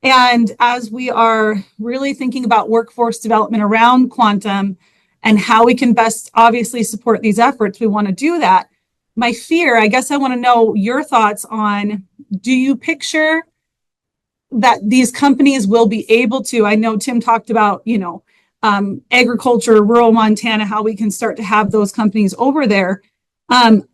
And as we are really thinking about workforce development around quantum and how we can best obviously support these efforts, we want to do that. My fear, I guess I want to know your thoughts on, do you picture that these companies will be able to, I know Tim talked about, agriculture, rural Montana, how we can start to have those companies over there.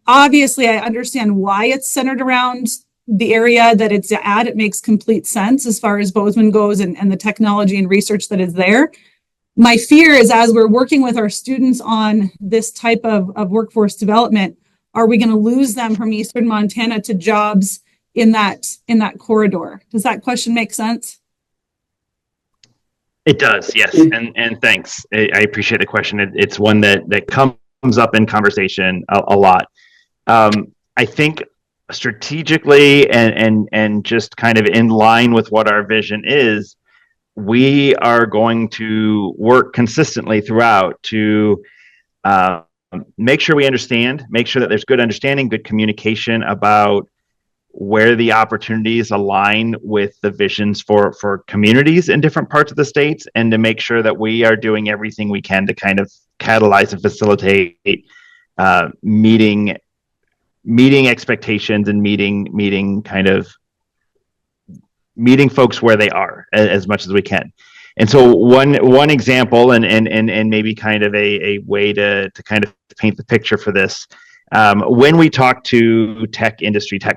Obviously, I understand why it's centered around the area that it's at. It makes complete sense as far as Bozeman goes and the technology and research that is there. My fear is, as we're working with our students on this type of workforce development, are we going to lose them from Eastern Montana to jobs in that corridor? Does that question make sense? It does, yes, and thanks. I appreciate the question. It's one that comes up in conversation a lot. I think strategically and just kind of in line with what our vision is, we are going to work consistently throughout to make sure we understand, make sure that there's good understanding, good communication about where the opportunities align with the visions for communities in different parts of the states, and to make sure that we are doing everything we can to kind of catalyze and facilitate meeting expectations and meeting folks where they are as much as we can. And so one example and maybe kind of a way to kind of paint the picture for this, when we talk to tech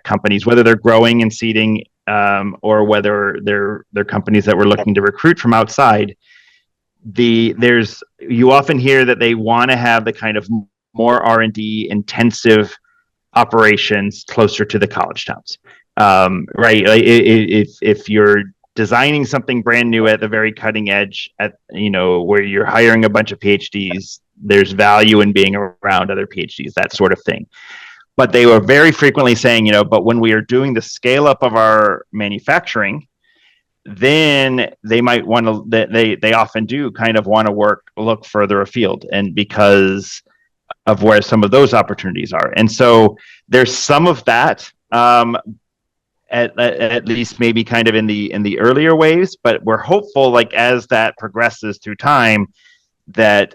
companies, whether they're growing and seeding or whether they're companies that we're looking to recruit from outside, you often hear that they want to have the kind of more R&D intensive operations closer to the college towns, right? Like if you're designing something brand new at the very cutting edge, where you're hiring a bunch of PhDs, there's value in being around other PhDs, that sort of thing. But they were very frequently saying, but when we are doing the scale up of our manufacturing, then they might want to, they often do kind of want to look further afield, and because of where some of those opportunities are. And so there's some of that, at least maybe kind of in the earlier waves, but we're hopeful, like as that progresses through time, that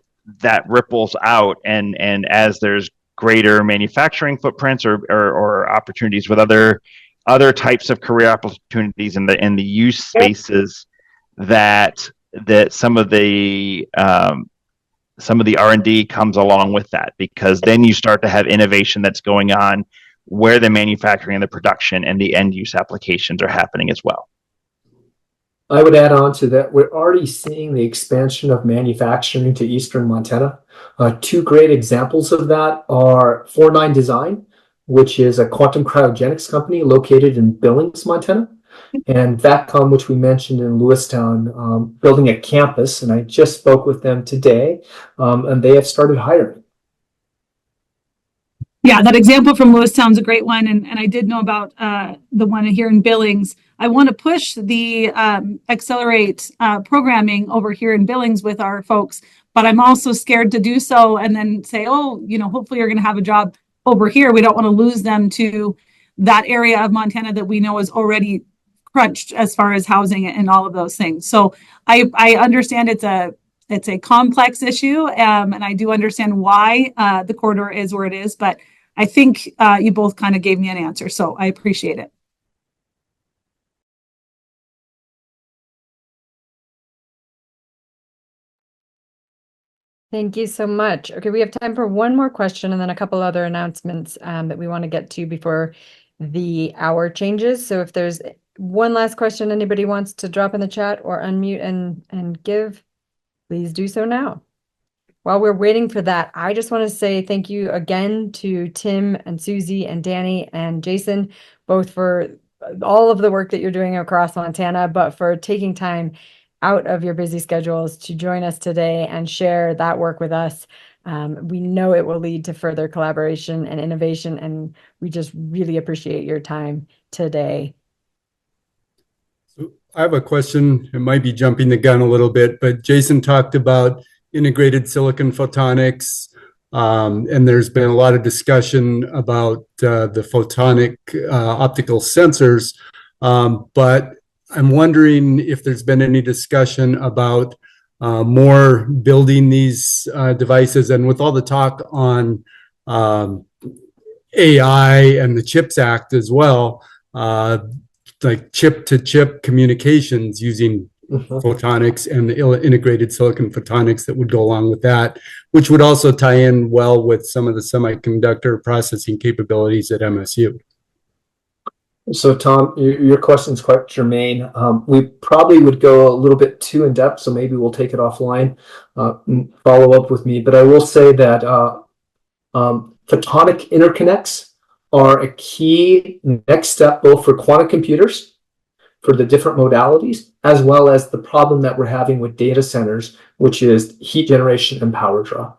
ripples out, and as there's greater manufacturing footprints or opportunities with other types of career opportunities in the use spaces, that some of the R&D comes along with that, because then you start to have innovation that's going on where the manufacturing and the production and the end use applications are happening as well. I would add on to that, we're already seeing the expansion of manufacturing to Eastern Montana. Two great examples of that are 49 Design, which is a quantum cryogenics company located in Billings, Montana, and VACCOM, which we mentioned in Lewistown, building a campus. And I just spoke with them today, and they have started hiring. Yeah, that example from Lewistown is a great one. And I did know about the one here in Billings. I want to push the Accelerate programming over here in Billings with our folks, but I'm also scared to do so and then say, hopefully you're going to have a job over here. We don't want to lose them to that area of Montana that we know is already crunched as far as housing and all of those things. So I understand it's a It's a complex issue, and I do understand why the corridor is where it is, but I think you both kind of gave me an answer, so I appreciate it. Thank you so much. Okay, we have time for one more question and then a couple other announcements that we want to get to before the hour changes. So if there's one last question anybody wants to drop in the chat or unmute and give, please do so now. While we're waiting for that, I just want to say thank you again to Tim and Susie and Danny and Jason, both for all of the work that you're doing across Montana, but for taking time out of your busy schedules to join us today and share that work with us. We know it will lead to further collaboration and innovation, and we just really appreciate your time today. So I have a question. It might be jumping the gun a little bit, but Jason talked about integrated silicon photonics, and there's been a lot of discussion about the photonic optical sensors, but I'm wondering if there's been any discussion about more building these devices, and with all the talk on AI and the CHIPS Act as well, like chip-to-chip communications using photonics and the integrated silicon photonics that would go along with that, which would also tie in well with some of the semiconductor processing capabilities at MSU. So, Tom, your question is quite germane. We probably would go a little bit too in depth, so maybe we'll take it offline, follow up with me. But I will say that photonic interconnects are a key next step, both for quantum computers, for the different modalities, as well as the problem that we're having with data centers, which is heat generation and power draw.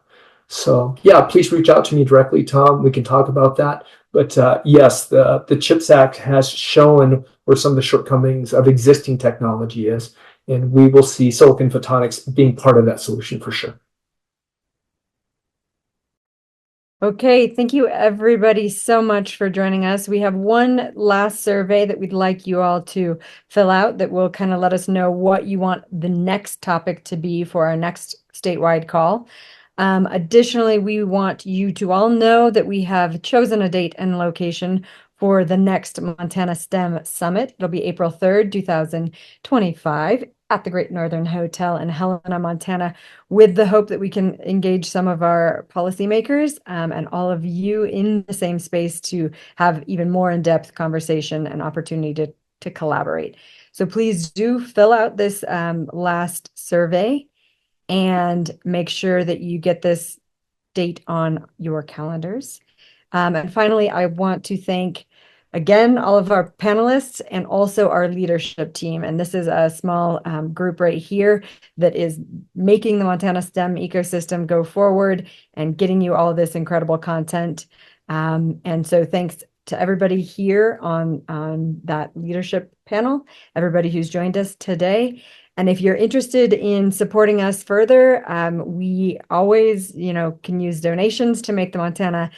So, yeah, please reach out to me directly, Tom. We can talk about that. But yes, the CHIPS Act has shown where some of the shortcomings of existing technology is, and we will see silicon photonics being part of that solution for sure. Okay, thank you everybody so much for joining us. We have one last survey that we'd like you all to fill out that will kind of let us know what you want the next topic to be for our next statewide call. Additionally, we want you to all know that we have chosen a date and location for the next Montana STEM Summit. It'll be April 3rd, 2025 at the Great Northern Hotel in Helena, Montana, with the hope that we can engage some of our policymakers and all of you in the same space to have even more in-depth conversation and opportunity to collaborate. So please do fill out this last survey and make sure that you get this date on your calendars. And finally, I want to thank again all of our panelists and also our leadership team. And this is a small group right here that is making the Montana STEM ecosystem go forward and getting you all this incredible content. And so thanks to everybody here on that leadership panel, everybody who's joined us today. And if you're interested in supporting us further, we always, can use donations to make the Montana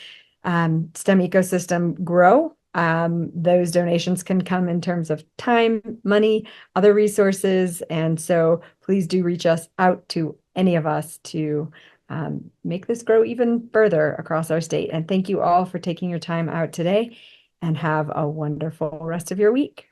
STEM ecosystem grow. Those donations can come in terms of time, money, other resources. And so please do reach us out to any of us to make this grow even further across our state. And thank you all for taking your time out today, and have a wonderful rest of your week.